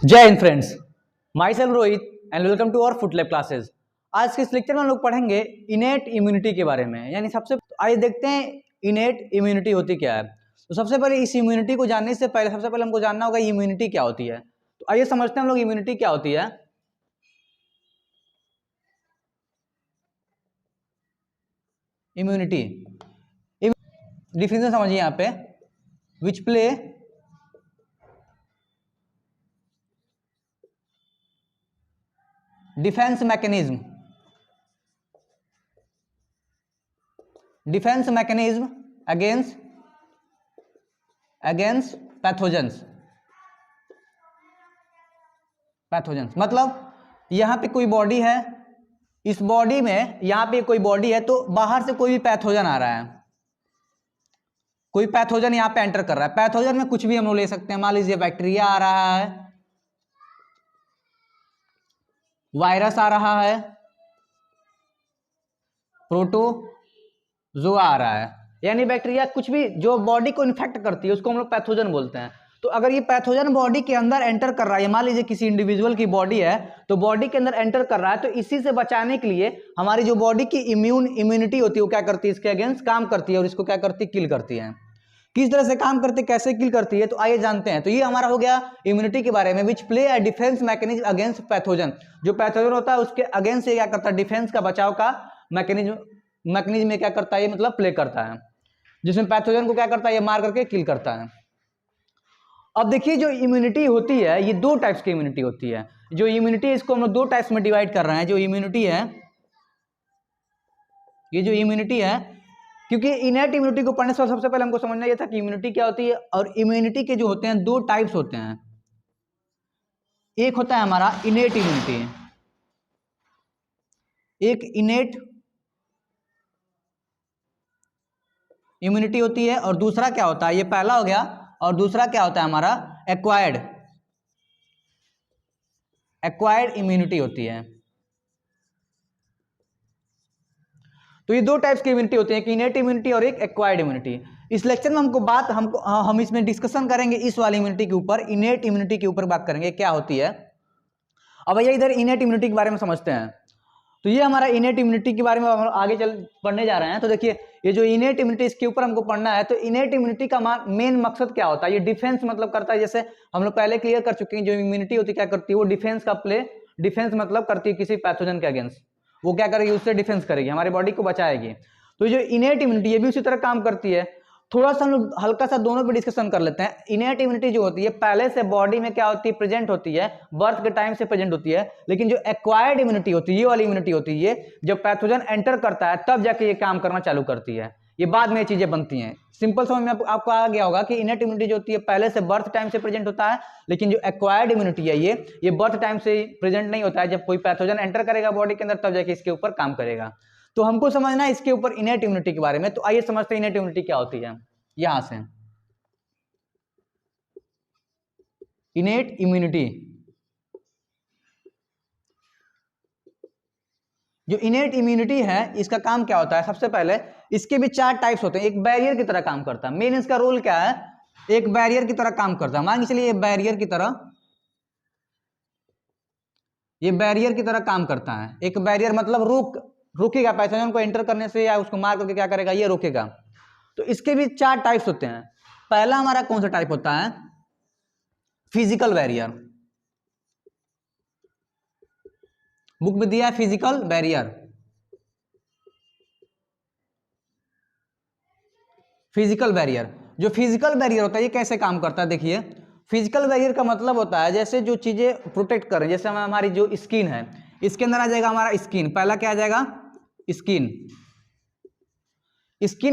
जय हिंद friends, myself Rohit and welcome to our foot lab classes. आज के इस लेक्चर में हम लोग पढ़ेंगे इनेट इम्यूनिटी के बारे में। यानी आइए देखते हैं इनेट इम्यूनिटी होती क्या है। तो सबसे पहले इस इम्यूनिटी को जानने से पहले सबसे पहले हमको जानना होगा इम्यूनिटी क्या होती है। तो आइए समझते हैं हम लोग इम्यूनिटी क्या होती है। इम्यूनिटी डिफिनेशन समझिए यहाँ पे, which play defence mechanism against pathogens. मतलब यहाँ पे कोई बॉडी है, इस बॉडी में यहाँ पे कोई बॉडी है तो बाहर से कोई भी पैथोजन आ रहा है, कोई पैथोजन यहाँ पे एंटर कर रहा है। पैथोजन में कुछ भी हम लोग ले सकते हैं। मान लीजिए बैक्टीरिया आ रहा है, वायरस आ रहा है, प्रोटोजोआ आ रहा है। यानी बैक्टीरिया कुछ भी जो बॉडी को इन्फेक्ट करती है उसको हम लोग पैथोजन बोलते हैं। तो अगर ये पैथोजन बॉडी के अंदर एंटर कर रहा है, मान लीजिए किसी इंडिविजुअल की बॉडी है तो बॉडी के अंदर एंटर कर रहा है, तो इसी से बचाने के लिए हमारी जो बॉडी की इम्यूनिटी होती है वो क्या करती है, इसके अगेंस्ट काम करती है और इसको क्या करती है, किल करती है। किस तरह से काम करती है, कैसे किल करती है, तो आइए जानते हैं। तो ये हमारा हो गया इम्यूनिटी के बारे में, which play a defence mechanism against pathogen. जो पैथोजन होता है उसके अगेंस्ट क्या करता है, डिफेंस का बचाव का मैकेनिज्म में क्या करता है, ये मतलब प्ले करता है, जिसमें पैथोजन को क्या करता है, ये मार करके किल करता है। अब देखिए जो इम्यूनिटी होती है ये दो टाइप्स की इम्यूनिटी होती है। जो इम्यूनिटी इसको हम लोग दो टाइप्स में डिवाइड कर रहे हैं। जो इम्यूनिटी है, ये जो इम्यूनिटी है, क्योंकि इनेट इम्यूनिटी को पढ़ने से सबसे पहले हमको समझना यह था कि इम्यूनिटी क्या होती है। और इम्यूनिटी के जो होते हैं दो टाइप्स होते हैं। एक होता है हमारा इनेट इम्यूनिटी, एक इनेट इम्यूनिटी होती है, और दूसरा क्या होता है, ये पहला हो गया, और दूसरा क्या होता है हमारा एक्वायर्ड इम्यूनिटी होती है। तो ये दो टाइप्स की इम्यूनिटी होती है, एक इनेट इम्यूनिटी और एक एक्वायर्ड इम्यूनिटी। इस लेक्चर में हम इसमें डिस्कशन करेंगे इस वाली इम्यूनिटी के ऊपर, इनेट इम्यूनिटी के ऊपर बात करेंगे क्या होती है। अब भैया इधर इनेट इम्यूनिटी के बारे में समझते हैं। तो ये हमारा इनेट इम्यूनिटी के बारे में हम आगे चल पढ़ने जा रहे हैं। तो देखिए ये जो इनेट इम्यूनिटी इसके ऊपर हमको पढ़ना है। तो इनेट इम्यूनिटी का मेन मकसद क्या होता है, ये डिफेंस मतलब करता है। जैसे हम लोग पहले क्लियर कर चुके हैं, जो इम्यूनिटी होती है क्या करती है, वो डिफेंस मतलब करती है किसी पैथोजन के अगेंस्ट। वो क्या करेगी, उससे डिफेंस करेगी, हमारी बॉडी को बचाएगी। तो जो इनेट इम्यूनिटी ये भी उसी तरह काम करती है। थोड़ा सा हम लोग हल्का सा दोनों पे डिस्कशन कर लेते हैं। इनेट इम्यूनिटी जो होती है पहले से बॉडी में क्या होती है, प्रेजेंट होती है, बर्थ के टाइम से प्रेजेंट होती है। लेकिन जो एक्वायर्ड इम्यूनिटी होती है, ये वाली इम्यूनिटी होती है, ये जब पैथोजन एंटर करता है तब जाके ये काम करना चालू करती है। ये बाद में ये चीजें बनती हैं। सिंपल समझ में आपको आ गया होगा कि इनेट इम्यूनिटी जो होती है पहले से बर्थ टाइम से प्रेजेंट होता है, लेकिन जो एक्वायर्ड इम्यूनिटी है ये बर्थ टाइम से प्रेजेंट नहीं होता है। जब कोई पैथोजन एंटर करेगा बॉडी के अंदर तब जाके इसके ऊपर काम करेगा। तो हमको समझना है इसके ऊपर इनेट इम्यूनिटी के बारे में। तो आइए समझते हैं इनेट इम्यूनिटी क्या होती है। यहां से इनेट इम्यूनिटी, जो इनेट इम्यूनिटी है इसका काम क्या होता है, सबसे पहले इसके भी चार टाइप्स होते हैं। एक बैरियर की तरह काम करता है। मेन इसका रोल क्या है, एक बैरियर की तरह काम करता है। मान के चलिए ये बैरियर की तरह काम करता है। एक बैरियर मतलब रोकेगा पैथोजन को एंटर करने से, या उसको मार करके क्या करेगा, ये रोकेगा। तो इसके भी चार टाइप्स होते हैं। पहला हमारा कौन सा टाइप होता है, फिजिकल बैरियर। बुक में दिया है फिजिकल बैरियर। फिजिकल बैरियर, जो फिजिकल बैरियर होता है ये कैसे काम करता है, देखिए। फिजिकल बैरियर का मतलब होता है जैसे जो चीजें प्रोटेक्ट करें, जैसे हमारी जो स्किन है, इसके अंदर आ जाएगा हमारा स्किन। पहला क्या आ जाएगा, स्किन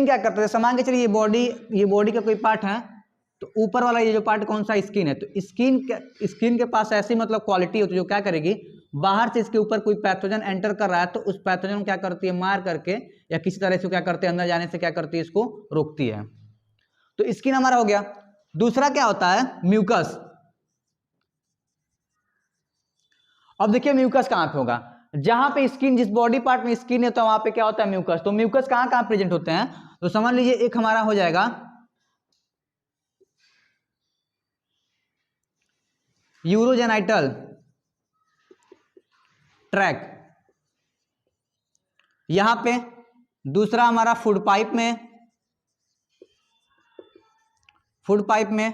क्या करता है, मान के चलिए ये बॉडी का कोई पार्ट है, तो ऊपर वाला ये जो पार्ट कौन सा, स्किन है। तो स्किन के पास ऐसी मतलब क्वालिटी होती है जो क्या करेगी, बाहर से इसके ऊपर कोई पैथोजन एंटर कर रहा है तो उस पैथोजन को क्या करती है, मार करके या किसी तरह से क्या करते हैं, अंदर जाने से क्या करती है, इसको रोकती है। तो स्किन हमारा हो गया। दूसरा क्या होता है, म्यूकस। अब देखिए म्यूकस कहां पे होगा, जहां पे स्किन, जिस बॉडी पार्ट में स्किन है तो वहां पे क्या होता है, म्यूकस। तो म्यूकस कहां कहां प्रेजेंट होते हैं, तो समझ लीजिए एक हमारा हो जाएगा यूरोजेनाइटल ट्रैक, यहां पे दूसरा हमारा फूड पाइप में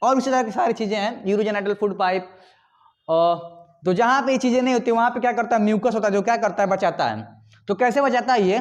और इसी तरह की सारी चीजें हैं, यूरोजेनाइटल, फूड पाइप। तो जहां पे ये चीजें नहीं होती वहां पे क्या करता है, म्यूकस होता है, जो क्या करता है, बचाता है। तो कैसे बचाता है ये,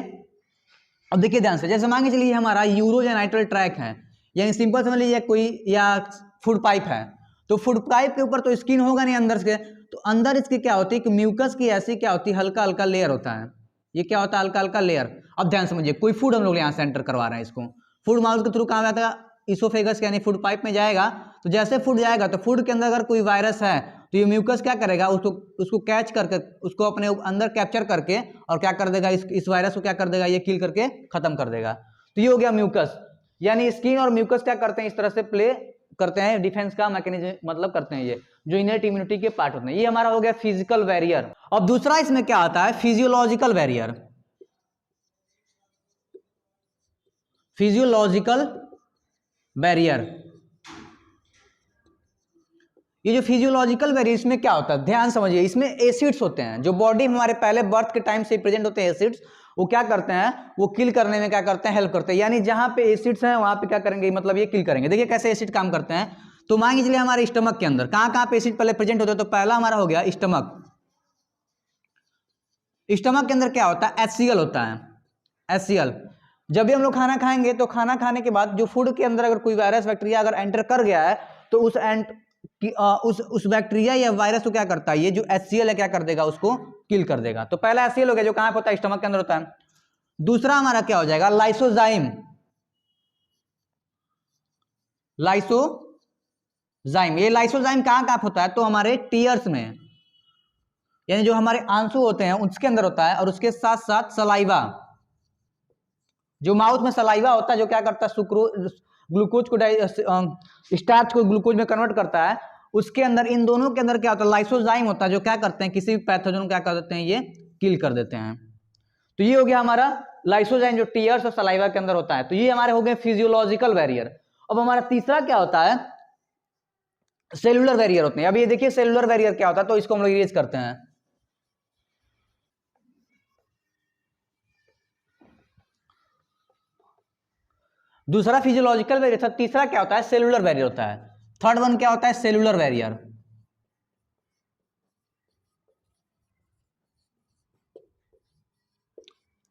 अब देखिए ध्यान से, जैसे मान के चलिए हमारा यूरोजेनाइटल ट्रैक है, यानी सिंपल समझ लीजिए कोई, या फूड पाइप है, तो फूड पाइप के ऊपर तो स्किन होगा नहीं अंदर से, तो अंदर इसकी क्या होती है कि म्यूकस की ऐसी क्या होती है, हल्का हल्का लेयर होता है। ये क्या होता है, हल्का हल्का लेयर। अब ध्यान समझिए, कोई फूड हम लोग यहाँ से एंटर करवा रहे हैं, इसको फूड माउथ के थ्रू कहाँ जाता है, इसोफेगस यानी फूड पाइप में जाएगा। तो जैसे फूड जाएगा तो फूड के अंदर अगर कोई वायरस है तो ये म्यूकस क्या करेगा, उसको कैच करके, उसको अपने अंदर कैप्चर करके और क्या कर देगा, इस वायरस को क्या कर देगा, ये किल करके खत्म कर देगा। तो ये हो गया म्यूकस, यानी स्किन और म्यूकस क्या करते हैं, इस तरह से प्ले करते हैं, डिफेंस का मैकेनिज्म मतलब करते हैं, ये जो इनर्ट इम्यूनिटी के पार्ट होते हैं। ये हमारा हो गया फिजिकल बैरियर। अब दूसरा इसमें क्या आता है, फिजियोलॉजिकल बैरियर। फिजियोलॉजिकल बैरियर, ये जो फिजियोलॉजिकल बैरियर, इसमें क्या होता है, ध्यान समझिए, इसमें एसिड्स होते हैं, जो बॉडी में हमारे पहले बर्थ के टाइम से प्रेजेंट होते हैं एसिड्स, वो क्या करते हैं, वो किल करने में क्या करते हैं, हेल्प करते हैं। यानी जहां पे एसिड्स हैं वहां पे क्या करेंगे, मतलब ये किल करेंगे। देखिए कैसे एसिड काम करते हैं। तो मान लीजिए हमारे स्टमक के अंदर कहां पे एसिड पहले प्रेजेंट होते हैं, तो पहला हमारा हो गया स्टमक। स्टमक के अंदर क्या होता है, HCl होता है, HCl। जब भी हम लोग खाना खाएंगे तो खाना खाने के बाद जो फूड के अंदर अगर कोई वायरस बैक्टीरिया अगर एंटर कर गया है, तो उस बैक्टीरिया या वायरस को क्या करता है, ये जो HCl है क्या कर देगा, उसको किल कर देगा। तो पहला HCl हो गया, जो कहां पे होता है, स्टमक के अंदर होता है। दूसरा हमारा क्या हो जाएगा, लाइसोजाइम। लाइसोजाइम, ये लाइसोजाइम कहां होता है, तो हमारे टीयर्स में, यानी जो हमारे आंसू होते हैं उसके अंदर होता है। और उसके साथ साथ सलाइवा, जो माउथ में सलाइवा होता है, जो क्या करता है, ग्लूकोज को स्टार्च को ग्लूकोज में कन्वर्ट करता है, उसके अंदर, इन दोनों के अंदर क्या होता है, लाइसोजाइम होता है, जो क्या करते हैं, किसी भी पैथोजन को क्या कर देते हैं, ये किल कर देते हैं। तो ये हो गया हमारा लाइसोजाइम, जो टीयर्स और सलाइवा के अंदर होता है। तो ये हमारे हो गए फिजियोलॉजिकल बैरियर। अब हमारा तीसरा क्या होता है, सेलुलर बैरियर होते हैं। अब ये देखिए सेलुलर बैरियर क्या होता है, तो इसको हम लोग इरेज करते हैं। दूसरा फिजियोलॉजिकल बैरियर था, तीसरा क्या होता है, सेलुलर बैरियर होता है। थर्ड वन क्या होता है, सेलुलर बैरियर।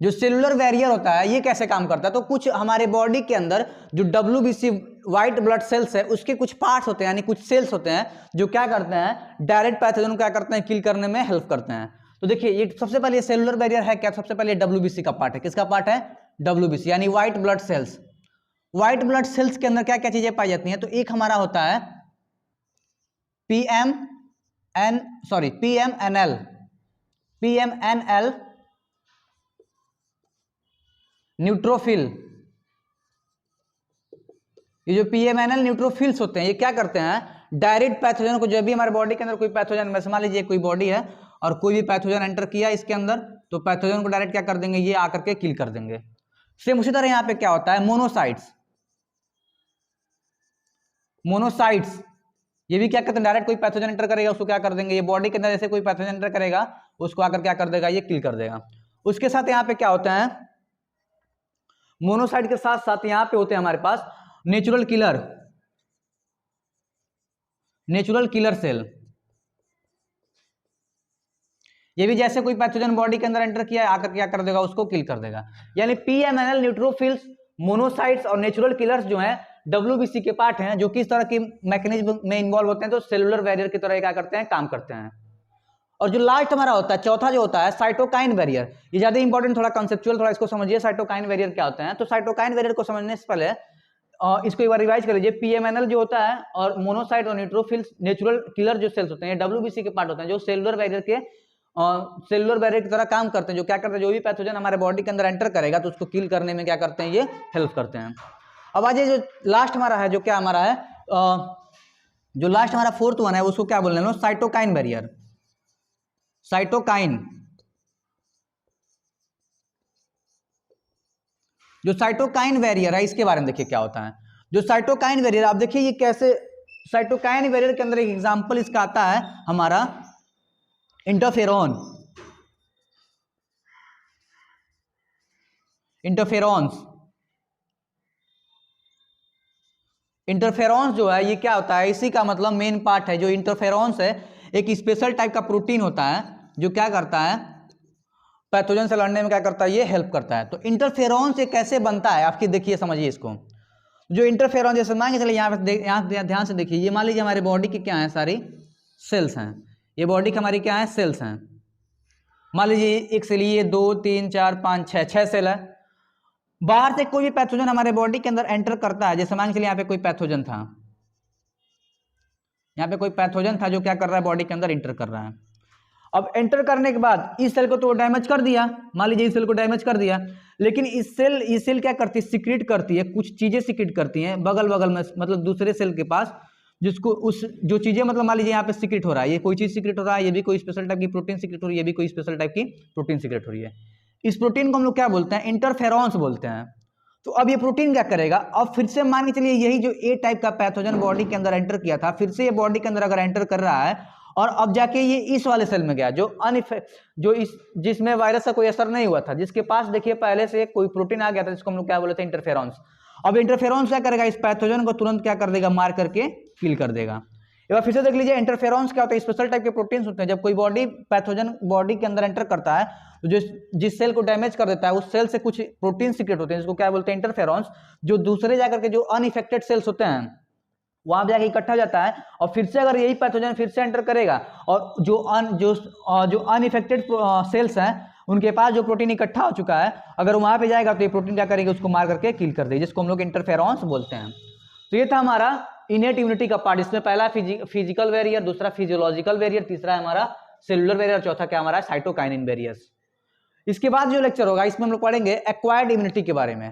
जो सेलुलर बैरियर होता है ये कैसे काम करता है, तो कुछ हमारे बॉडी के अंदर जो WBC व्हाइट ब्लड सेल्स है, उसके कुछ पार्ट्स होते हैं, यानी कुछ सेल्स होते हैं, जो क्या करते हैं, डायरेक्ट पैथोजन को क्या करते हैं, किल करने में हेल्प करते हैं। तो देखिए ये सबसे पहले सेलुलर बैरियर है क्या, सबसे पहले WBC का पार्ट है। किसका पार्ट है, WBC, यानी white blood cells. White blood cells के अंदर क्या क्या चीजें पाई जाती हैं, तो एक हमारा होता है PMNL न्यूट्रोफिल। ये जो PMNL न्यूट्रोफिल्स होते हैं, ये क्या करते हैं, डायरेक्ट पैथोजन को, जब भी हमारे बॉडी के अंदर कोई पैथोजन, मान लीजिए कोई बॉडी है और कोई भी पैथोजन एंटर किया इसके अंदर, तो पैथोजन को डायरेक्ट क्या कर देंगे, ये आकर के किल कर देंगे। सेम उसी तरह यहाँ पे क्या होता है, मोनोसाइट्स, ये भी क्या करते हैं, डायरेक्ट कोई पैथोजन एंटर करेगा उसको क्या कर देंगे, ये बॉडी के अंदर जैसे कोई पैथोजन एंटर करेगा उसको आकर क्या कर देगा, ये किल कर देगा। उसके साथ यहाँ पे क्या होता है, मोनोसाइट के साथ साथ यहाँ पे होते हैं हमारे पास नेचुरल किलर सेल। ये भी जैसे कोई पैथोजन बॉडी के अंदर एंटर किया आकर क्या कर देगा, उसको किल कर देगा। यानी PMNL न्यूट्रोफिल्स, मोनोसाइट्स और नेचुरल किलर्स जो हैं WBC के पार्ट हैं, जो किस तरह की मैकेनिज्म में इन्वॉल्व होते हैं, तो सेलुलर बैरियर की तरह क्या करते हैं, काम करते हैं। और जो लास्ट हमारा होता है, चौथा जो होता है, साइटोकाइन बैरियर। ये ज्यादा इंपॉर्टेंट, थोड़ा कंसेप्चुअल, थोड़ा इसको समझिए, साइटोकाइन बैरियर क्या होते हैं। तो साइटोकाइन बैरियर को समझने से पहले इसको एक बार रिवाइज कर लीजिए। PMNL जो होता है और मोनोसाइट और न्यूट्रोफिल्स, नेचुरल किलर जो सेल्स होते हैं, WBC के पार्ट होते हैं, जो सेलुलर बैरियर की तरह काम करते हैं, जो क्या करते हैं, जो भी पैथोजन हमारे बॉडी के अंदर एंटर करेगा तो उसको किल करने में क्या करते हैं, ये हेल्प करते हैं। अब आज ये जो लास्ट हमारा है, जो क्या हमारा है, जो लास्ट हमारा फोर्थ वन है, उसको क्या बोल रहे हैं, साइटोकाइन बैरियर। साइटोकाइन, जो साइटोकाइन बैरियर है, इसके बारे में देखिए क्या होता है। जो साइटोकाइन बैरियर, आप देखिए ये कैसे साइटोकाइन बैरियर के अंदर एक एग्जांपल इसका आता है हमारा इंटरफेरॉन, इंटरफेरॉन्स जो है ये क्या होता है, इसी का मतलब मेन पार्ट है। जो इंटरफेरॉन्स है एक स्पेशल टाइप का प्रोटीन होता है जो क्या करता है, पैथोजन से लड़ने में क्या करता है, ये हेल्प करता है। तो इंटरफेरॉन्स ये कैसे बनता है आपकी, देखिए समझिए इसको। जो इंटरफेरॉन, जैसे मान के चलिए यहाँ पे ध्यान से देखिए, ये मान लीजिए हमारे बॉडी के क्या है, सारी सेल्स हैं। ये बॉडी की हमारी क्या है, सेल्स हैं। मान लीजिए एक से लिए 2 3 4 5 6 सेल है। बाहर से कोई भी पैथोजन हमारे बॉडी के अंदर एंटर करता है, जैसे मान के चलिए यहाँ पे कोई पैथोजन था, यहाँ पे कोई पैथोजन था जो क्या कर रहा है, बॉडी के अंदर एंटर कर रहा है। अब एंटर करने के बाद इस सेल को तो डैमेज कर दिया, मान लीजिए इस सेल को डैमेज कर दिया, लेकिन इस सेल क्या करती है, सीक्रेट करती है, कुछ चीजें सीक्रेट करती हैं बगल में, मतलब दूसरे सेल के पास, जिसको उस जो चीजें, मतलब मान लीजिए यहाँ पे सीक्रेट हो रहा है, ये कोई चीज सीक्रेट हो रहा है, ये भी कोई स्पेशल टाइप की प्रोटीन सीक्रेट हो रही है, ये भी कोई स्पेशल टाइप की प्रोटीन सीक्रेट हो रही है। इस प्रोटीन को हम लोग क्या बोलते हैं, इंटरफेरॉन्स बोलते हैं। तो अब ये प्रोटीन क्या करेगा, अब फिर से मान के चलिए यही जो ए टाइप का पैथोजन बॉडी के अंदर एंटर किया था, फिर से ये बॉडी के अंदर अगर एंटर कर रहा है और अब जाके ये इस वाले सेल में गया जो जिसमें वायरस का कोई असर नहीं हुआ था, जिसके पास देखिए पहले से कोई प्रोटीन आ गया था, जिसको हम लोग क्या बोलते हैं, इंटरफेरॉन्स। अब इंटरफेरॉन्स क्या करेगा, इस पैथोजन को तुरंत क्या कर देगा, मार करके किल कर देगा। एक बार फिर से देख लीजिए, इंटरफेरॉन्स क्या होता है, स्पेशल टाइप के प्रोटीन्स होते हैं। जब कोई पैथोजन बॉडी के अंदर एंटर करता है तो जिस सेल को डैमेज कर देता है, उस सेल से कुछ प्रोटीन सीक्रेट होते हैं, जिसको क्या बोलते हैं, इंटरफेरॉन्स, जो दूसरे जाकर के जो अनइफेक्टेड सेल्स होते हैं वहां पे जाके इकट्ठा जाता है, और फिर से अगर यही पैथोजन फिर से एंटर करेगा और जो अनइफेक्टेड सेल्स हैं उनके पास जो प्रोटीन इकट्ठा हो चुका है, अगर वहां पे जाएगा तो ये प्रोटीन क्या करेगा, उसको मार करके किल कर देगा, जिसको हम लोग इंटरफेरॉन्स बोलते हैं। तो ये था हमारा इनेट इम्यूनिटी का पार्ट। इसमें पहला फिजिकल बैरियर, दूसरा फिजियोलॉजिकल बैरियर, तीसरा है हमारा सेलुलर बैरियर, चौथा क्या हमारा साइटोकाइनिन बैरियर्स। इसके बाद जो लेक्चर होगा इसमें हम लोग पढ़ेंगे एक्वायर्ड इम्यूनिटी के बारे में।